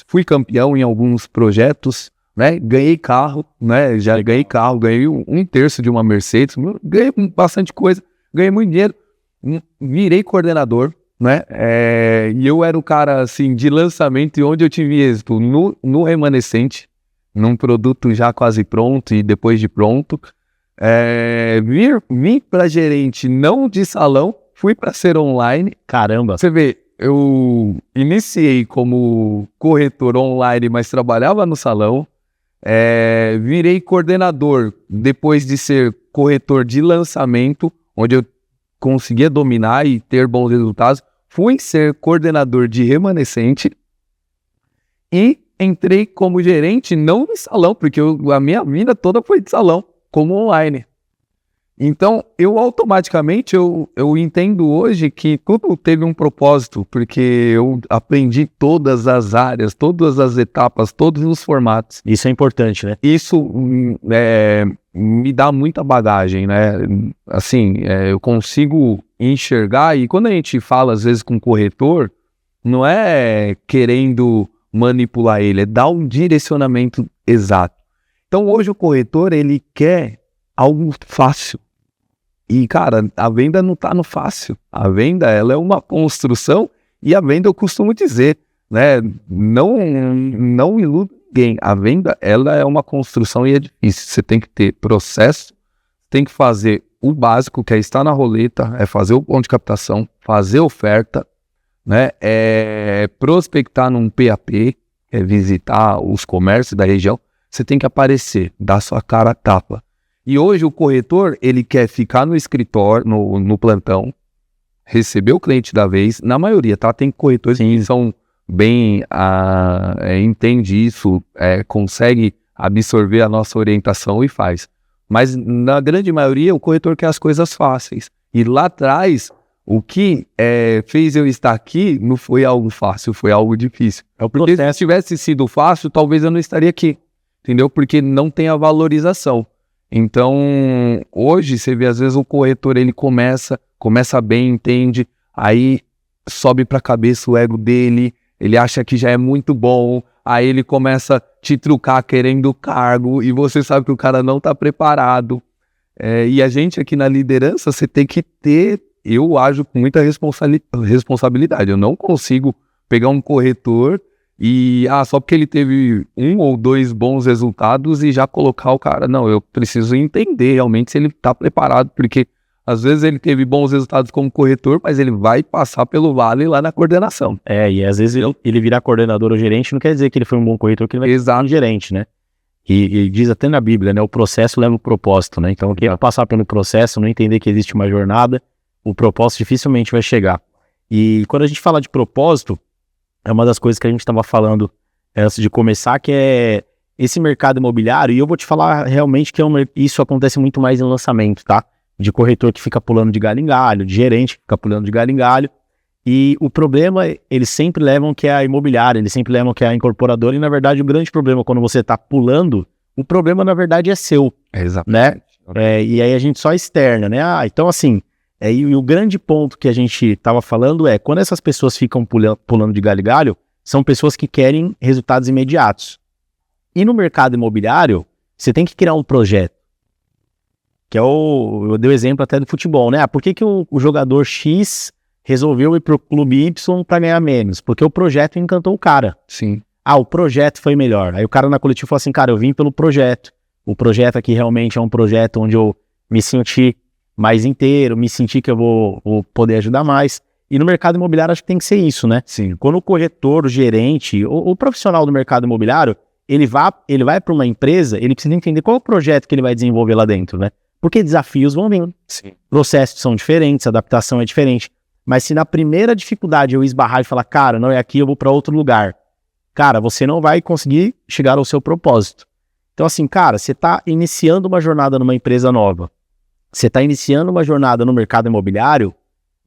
fui campeão em alguns projetos, né? Ganhei carro, né? Já ganhei carro, ganhei 1/3 de uma Mercedes, ganhei bastante coisa, ganhei muito dinheiro, virei coordenador, né? E eu era o cara assim de lançamento, e onde eu tive êxito no remanescente, num produto já quase pronto e depois de pronto, Vim para gerente não de salão, fui para ser online. Caramba. Você vê, eu iniciei como corretor online, mas trabalhava no salão. Virei coordenador depois de ser corretor de lançamento, onde eu conseguia dominar e ter bons resultados. Fui ser coordenador de remanescente e entrei como gerente não de salão, porque a minha vida toda foi de salão, como online. Então, eu automaticamente, eu entendo hoje que tudo teve um propósito, porque eu aprendi todas as áreas, todas as etapas, todos os formatos. Isso é importante, né? Isso me dá muita bagagem, né? Assim, eu consigo enxergar, e quando a gente fala, às vezes, com o corretor, não é querendo manipular ele, é dar um direcionamento exato. Então, hoje o corretor, ele quer algo fácil. E, cara, a venda não tá no fácil. A venda, ela é uma construção, e a venda, eu costumo dizer, né? Não ilude ninguém. A venda, ela é uma construção e é difícil. Você tem que ter processo, tem que fazer o básico, que é estar na roleta, é fazer o ponto de captação, fazer oferta, né? Prospectar num PAP, visitar os comércios da região. Você tem que aparecer, dar sua cara a tapa. E hoje o corretor, ele quer ficar no escritório, no plantão, receber o cliente da vez, na maioria, tá? Tem corretores que são bem, entende isso, consegue absorver a nossa orientação e faz. Mas na grande maioria, o corretor quer as coisas fáceis. E lá atrás, o que fez eu estar aqui não foi algo fácil, foi algo difícil. Porque se tivesse sido fácil, talvez eu não estaria aqui, entendeu? Porque não tem a valorização. Então, hoje, você vê, às vezes, o corretor, ele começa bem, entende, aí sobe pra cabeça o ego dele, ele acha que já é muito bom, aí ele começa a te trucar querendo cargo, e você sabe que o cara não tá preparado. E a gente aqui na liderança, você tem que ter, eu ajo com muita responsabilidade, eu não consigo pegar um corretor e só porque ele teve 1 ou 2 bons resultados e já colocar o cara. Não, eu preciso entender realmente se ele está preparado, porque às vezes ele teve bons resultados como corretor, mas ele vai passar pelo vale lá na coordenação. E às vezes ele virar coordenador ou gerente não quer dizer que ele foi um bom corretor, que ele vai ser um gerente, né? E diz até na Bíblia, né? O processo leva o propósito, né? Então quem passar pelo processo, não entender que existe uma jornada, o propósito dificilmente vai chegar. E quando a gente fala de propósito, é uma das coisas que a gente estava falando antes de começar, que é esse mercado imobiliário, e eu vou te falar realmente que isso acontece muito mais em lançamento, tá? De corretor que fica pulando de galho em galho, de gerente que fica pulando de galho em galho, e o problema, eles sempre levam que é a imobiliária, eles sempre levam que é a incorporadora, e na verdade o grande problema quando você está pulando, o problema na verdade é seu, né? E aí a gente só externa, né? Então assim, e o grande ponto que a gente estava falando é, quando essas pessoas ficam pulando de galho em galho, são pessoas que querem resultados imediatos. E no mercado imobiliário, você tem que criar um projeto. Que eu dei o exemplo até do futebol, né? Por que o jogador X resolveu ir pro clube Y para ganhar menos? Porque o projeto encantou o cara. Sim. O projeto foi melhor. Aí o cara na coletiva falou assim, cara, eu vim pelo projeto. O projeto aqui realmente é um projeto onde eu me senti mais inteiro, me senti que eu vou poder ajudar mais. E no mercado imobiliário acho que tem que ser isso, né? Sim. Quando o corretor, o gerente, o profissional do mercado imobiliário, ele vai para uma empresa, ele precisa entender qual é o projeto que ele vai desenvolver lá dentro, né? Porque desafios vão vir. Sim. Processos são diferentes, adaptação é diferente. Mas se na primeira dificuldade eu esbarrar e falar, cara, não é aqui, eu vou para outro lugar, cara, você não vai conseguir chegar ao seu propósito. Então assim, cara, você está iniciando uma jornada numa empresa nova, você está iniciando uma jornada no mercado imobiliário,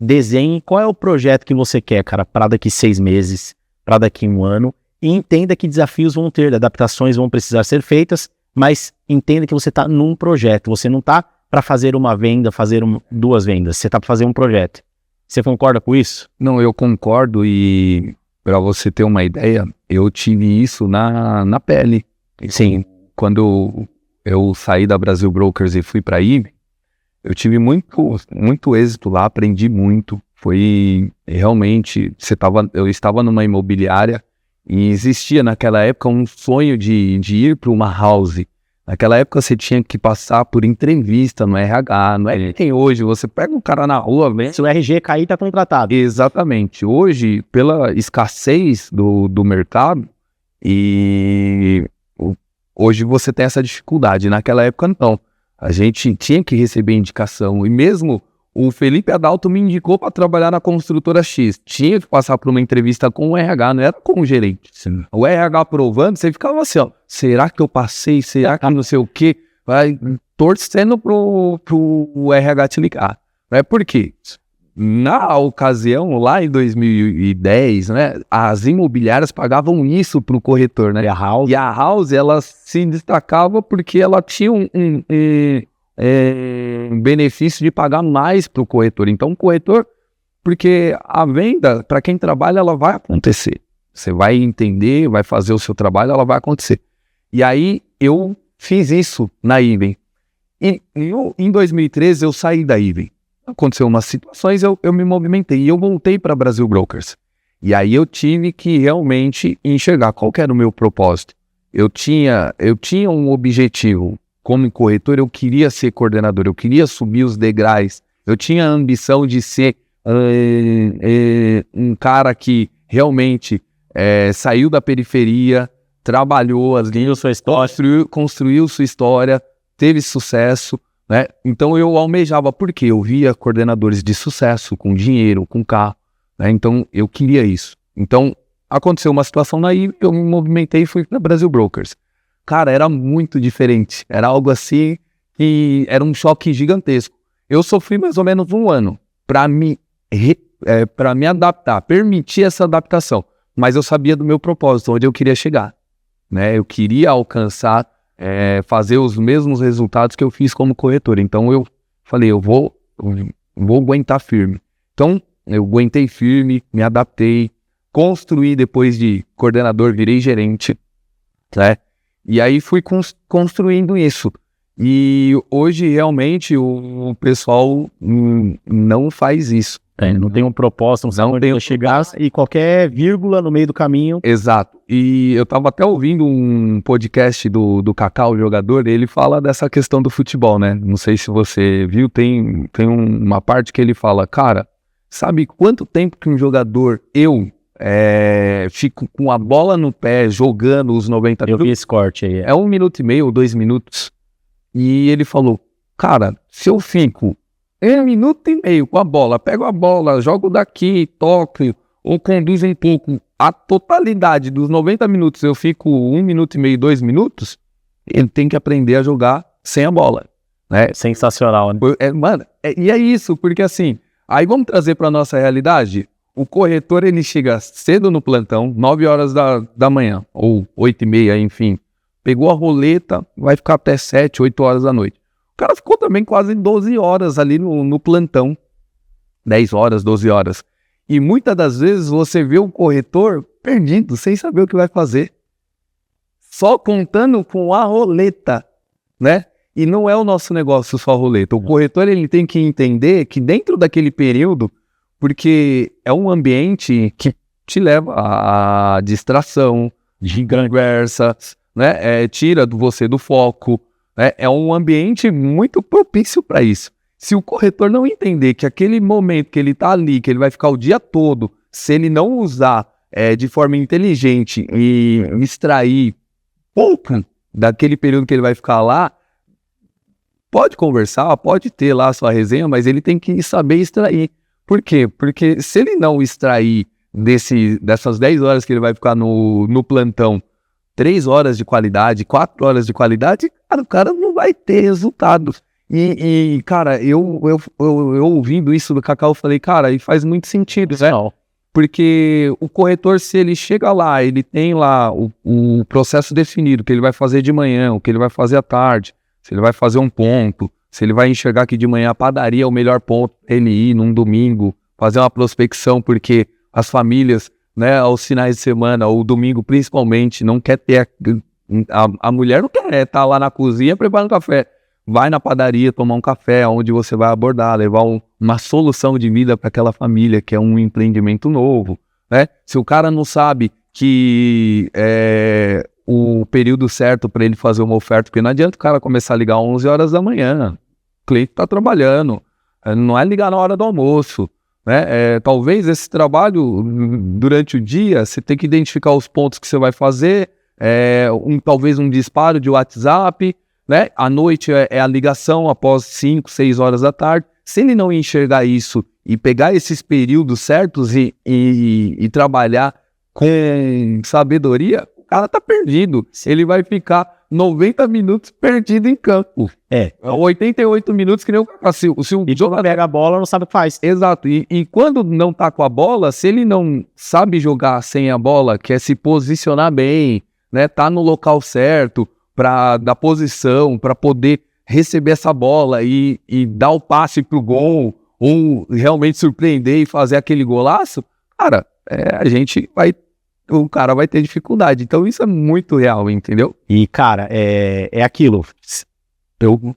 desenhe qual é o projeto que você quer, cara, para daqui 6 meses, para daqui 1 ano, e entenda que desafios vão ter, adaptações vão precisar ser feitas, mas entenda que você está num projeto, você não está para fazer uma venda, fazer 2 vendas, você está para fazer um projeto. Você concorda com isso? Não, eu concordo, e para você ter uma ideia, eu tive isso na pele. Sim. Quando eu saí da Brasil Brokers e fui para a IME, eu tive muito êxito lá, aprendi muito. Foi realmente, eu estava numa imobiliária e existia naquela época um sonho de ir para uma house, Naquela época você tinha que passar por entrevista no RH, não é que tem hoje, você pega um cara na rua, vem... Se o RG cair, tá contratado. Exatamente. Hoje, pela escassez do mercado, hoje você tem essa dificuldade. Naquela época, não. A gente tinha que receber indicação. E mesmo o Felipe Adalto me indicou para trabalhar na construtora X. Tinha que passar por uma entrevista com o RH, não era com o gerente. Sim. O RH aprovando, você ficava assim, ó, será que eu passei? Será que não sei o quê? Vai torcendo pro RH te ligar. Né? Por quê? Na ocasião, lá em 2010, né, as imobiliárias pagavam isso pro corretor, né? E a House, ela se destacava porque ela tinha um benefício de pagar mais pro corretor. Então, o corretor, porque a venda, para quem trabalha, ela vai acontecer. Você vai entender, vai fazer o seu trabalho, ela vai acontecer. E aí, eu fiz isso na Iven. E em 2013, eu saí da Iven. Aconteceu umas situações, eu me movimentei e eu voltei para Brasil Brokers. E aí eu tive que realmente enxergar qual que era o meu propósito. Eu tinha um objetivo. Como corretor, eu queria ser coordenador, eu queria subir os degraus. Eu tinha a ambição de ser um cara que realmente saiu da periferia, trabalhou, construiu sua história, teve sucesso. Né? Então eu almejava, porque eu via coordenadores de sucesso, com dinheiro, com carro, né? Então eu queria isso. Então aconteceu uma situação aí, eu me movimentei e fui para Brasil Brokers. Cara, era muito diferente, era algo assim que era um choque gigantesco. Eu sofri mais ou menos um ano para me adaptar, permitir essa adaptação, mas eu sabia do meu propósito, onde eu queria chegar, né? Eu queria alcançar, fazer os mesmos resultados que eu fiz como corretor. Então eu falei, eu vou aguentar firme. Então eu aguentei firme, me adaptei, construí, depois de coordenador, virei gerente, né? E aí fui construindo isso. E hoje realmente o pessoal não faz isso. Não tem um propósito, não tem chegar e qualquer vírgula no meio do caminho. Exato. E eu tava até ouvindo um podcast do Kaká, o jogador, ele fala dessa questão do futebol, né? Não sei se você viu, tem uma parte que ele fala, cara, sabe quanto tempo que um jogador, fico com a bola no pé, jogando os 90 minutos? Eu vi esse corte aí. É 1 minuto e meio ou 2 minutos. E ele falou, cara, se eu fico 1 minuto e meio com a bola, pego a bola, jogo daqui, toco, ou conduzo um pouco, a totalidade dos 90 minutos eu fico 1 minuto e meio, 2 minutos, ele tem que aprender a jogar sem a bola, né? Sensacional, né? E é isso, porque assim, aí vamos trazer para nossa realidade. O corretor, ele chega cedo no plantão, 9 horas da manhã, ou 8h30, enfim, pegou a roleta, vai ficar até 7, 8 horas da noite. O cara ficou também quase 12 horas ali no plantão. 10 horas, 12 horas. E muitas das vezes você vê o corretor perdido, sem saber o que vai fazer. Só contando com a roleta, né? E não é o nosso negócio só a roleta. O corretor, ele tem que entender que dentro daquele período, porque é um ambiente que te leva à distração, de conversas, né? Tira você do foco. É um ambiente muito propício para isso. Se o corretor não entender que aquele momento que ele está ali, que ele vai ficar o dia todo, se ele não usar de forma inteligente e extrair pouco daquele período que ele vai ficar lá, pode conversar, pode ter lá a sua resenha, mas ele tem que saber extrair. Por quê? Porque se ele não extrair dessas 10 horas que ele vai ficar no plantão, 3 horas de qualidade, 4 horas de qualidade, cara, o cara não vai ter resultado. E cara, eu ouvindo isso do Kaká, eu falei, cara, e faz muito sentido, né? Porque o corretor, se ele chega lá, ele tem lá o processo definido, o que ele vai fazer de manhã, o que ele vai fazer à tarde, se ele vai fazer um ponto, se ele vai enxergar que de manhã a padaria é o melhor ponto para ele ir num domingo, fazer uma prospecção, porque as famílias, né, aos finais de semana, ou domingo principalmente, não quer ter... A mulher não quer estar lá na cozinha preparando café. Vai na padaria tomar um café, onde você vai abordar, levar uma solução de vida para aquela família, que é um empreendimento novo, né? Se o cara não sabe que o período certo para ele fazer uma oferta, porque não adianta o cara começar a ligar às 11 horas da manhã, o cliente está trabalhando, não é ligar na hora do almoço, né? Talvez esse trabalho, durante o dia, você tem que identificar os pontos que você vai fazer, talvez um disparo de WhatsApp, né? À noite é a ligação após 5, 6 horas da tarde. Se ele não enxergar isso e pegar esses períodos certos e trabalhar com sabedoria, o cara tá perdido. Ele vai ficar 90 minutos perdido em campo. 88 minutos que nem o cara. Se o jogador pega a bola, não sabe o que faz. Exato. E quando não tá com a bola, se ele não sabe jogar sem a bola, quer se posicionar bem, né? Tá no local certo, da posição, para poder receber essa bola e dar o passe pro gol, ou realmente surpreender e fazer aquele golaço, cara, o cara vai ter dificuldade. Então isso é muito real, entendeu? E, cara, é aquilo.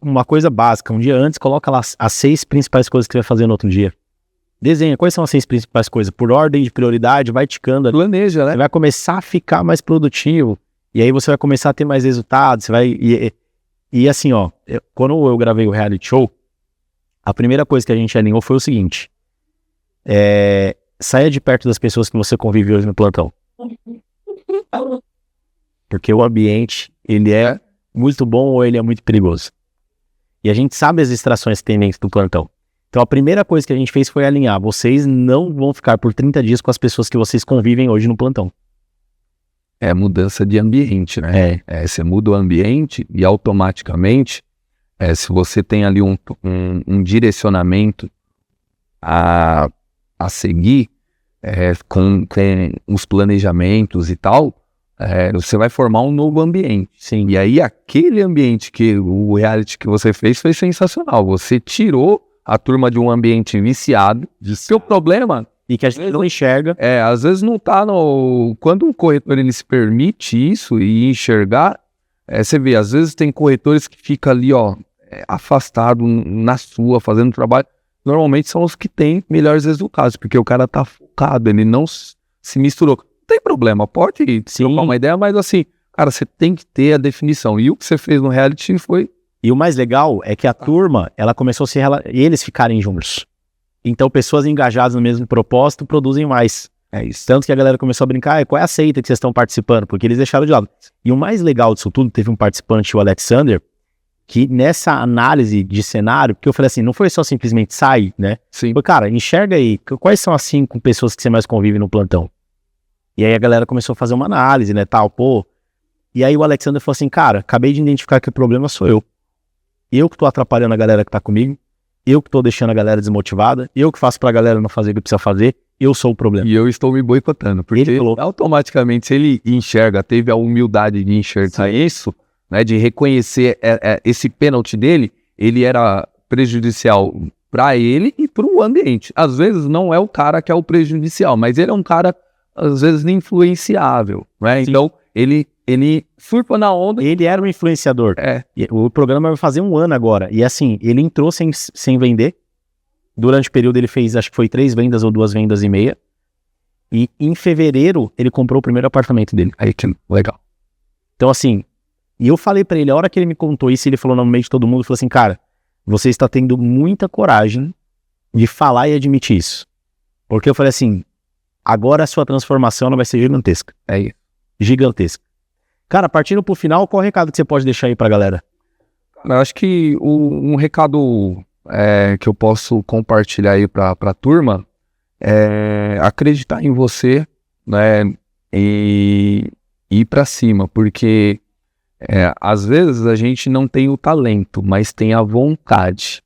Uma coisa básica, um dia antes, coloca lá as 6 principais coisas que você vai fazer no outro dia. Desenha, quais são as 6 principais coisas? Por ordem de prioridade, vai ticando. Planeja, né? Você vai começar a ficar mais produtivo. E aí você vai começar a ter mais resultados. Você vai... E assim, ó, quando eu gravei o reality show, a primeira coisa que a gente alinhou foi o seguinte. Saia de perto das pessoas que você convive hoje no plantão. Porque o ambiente, ele é muito bom ou ele é muito perigoso. E a gente sabe as distrações que tem dentro do plantão. Então a primeira coisa que a gente fez foi alinhar. Vocês não vão ficar por 30 dias com as pessoas que vocês convivem hoje no plantão. É mudança de ambiente, né? Você muda o ambiente e automaticamente, se você tem ali um direcionamento a seguir, com os planejamentos e tal, você vai formar um novo ambiente. Sim. E aí aquele ambiente o reality que você fez foi sensacional. Você tirou a turma de um ambiente viciado. Seu problema... E que a gente não enxerga. Às vezes não tá no... Quando um corretor ele se permite isso e enxergar, você vê, às vezes tem corretores que ficam ali, ó, afastado na sua, fazendo trabalho. Normalmente são os que têm melhores resultados, porque o cara tá focado, ele não se misturou. Não tem problema, pode trocar uma ideia, mas assim, cara, você tem que ter a definição. E o que você fez no reality foi... E o mais legal é que a turma, ela começou a se eles ficarem juntos. Então, pessoas engajadas no mesmo propósito produzem mais. É isso. Tanto que a galera começou a brincar, qual é a seita que vocês estão participando? Porque eles deixaram de lado. E o mais legal disso tudo, teve um participante, o Alexander, que nessa análise de cenário, porque eu falei assim, não foi só simplesmente sair, né? Sim. Foi, cara, enxerga aí, quais são as 5 pessoas que você mais convive no plantão? E aí a galera começou a fazer uma análise, né, tal, pô. E aí o Alexander falou assim, cara, acabei de identificar que o problema sou eu. Eu que tô atrapalhando a galera que tá comigo. Eu que tô deixando a galera desmotivada, eu que faço pra galera não fazer o que precisa fazer, eu sou o problema. E eu estou me boicotando, porque automaticamente, se ele teve a humildade de enxergar isso, né, de reconhecer esse pênalti dele, ele era prejudicial para ele e para o ambiente. Às vezes não é o cara que é o prejudicial, mas ele é um cara, às vezes, influenciável, né? Sim. Então, ele surfa na onda. Ele era um influenciador. O programa vai fazer 1 ano agora. E assim, ele entrou sem vender. Durante o período ele fez, acho que foi 3 vendas ou 2 vendas e meia. E em fevereiro ele comprou o primeiro apartamento dele. Aí que legal. Então assim, e eu falei pra ele, a hora que ele me contou isso, ele falou no meio de todo mundo, falou assim, cara, você está tendo muita coragem de falar e admitir isso. Porque eu falei assim, agora a sua transformação ela vai ser gigantesca. Gigantesca. Cara, partindo pro final, qual é o recado que você pode deixar aí pra galera? Eu acho que um recado que eu posso compartilhar aí pra turma é acreditar em você, né, e ir pra cima, porque às vezes a gente não tem o talento, mas tem a vontade.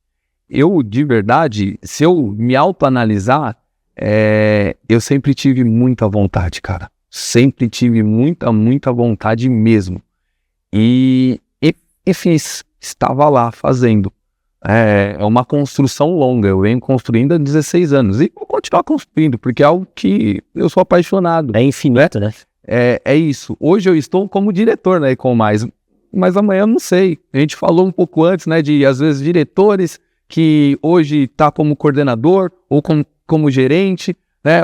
Eu, de verdade, se eu me autoanalisar, eu sempre tive muita vontade, cara. Sempre tive muita vontade mesmo. E, enfim, estava lá fazendo. É uma construção longa. Eu venho construindo há 16 anos. E vou continuar construindo, porque é algo que eu sou apaixonado. É infinito, né? É isso. Hoje eu estou como diretor na Ecomais, mas amanhã eu não sei. A gente falou um pouco antes, né, de, às vezes, diretores que hoje tá como coordenador ou como gerente, né?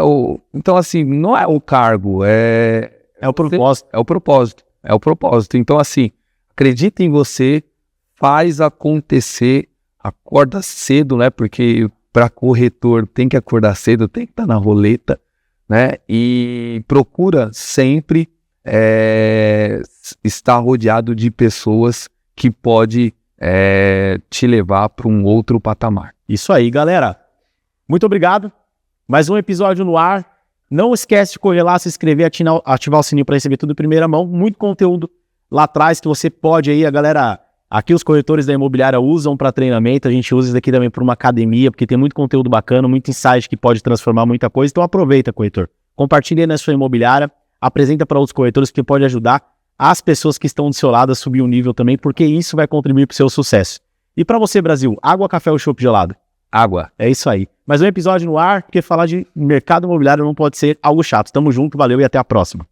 Então, assim, não é o cargo, é o propósito. É o propósito. É o propósito. Então, assim, acredita em você, faz acontecer, acorda cedo, né? Porque para corretor tem que acordar cedo, tem que estar na roleta, né? E procura sempre estar rodeado de pessoas que pode te levar para um outro patamar. Isso aí, galera. Muito obrigado. Mais um episódio no ar. Não esquece de correr lá, se inscrever, ativar o sininho para receber tudo em primeira mão. Muito conteúdo lá atrás que você pode aí, a galera... Aqui os corretores da imobiliária usam para treinamento, a gente usa isso daqui também para uma academia, porque tem muito conteúdo bacana, muito insight que pode transformar muita coisa. Então aproveita, corretor. Compartilha aí na sua imobiliária, apresenta para outros corretores, porque pode ajudar as pessoas que estão do seu lado a subir o nível também, porque isso vai contribuir para o seu sucesso. E para você, Brasil, água, café ou chopp gelado? Água. É isso aí. Mais um episódio no ar, porque falar de mercado imobiliário não pode ser algo chato. Tamo junto, valeu e até a próxima.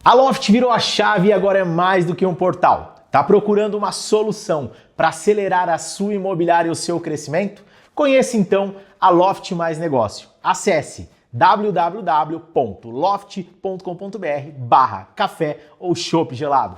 A Loft virou a chave e agora é mais do que um portal. Tá procurando uma solução para acelerar a sua imobiliária e o seu crescimento? Conheça então a Loft Mais Negócio. Acesse www.loft.com.br/café ou chopp gelado.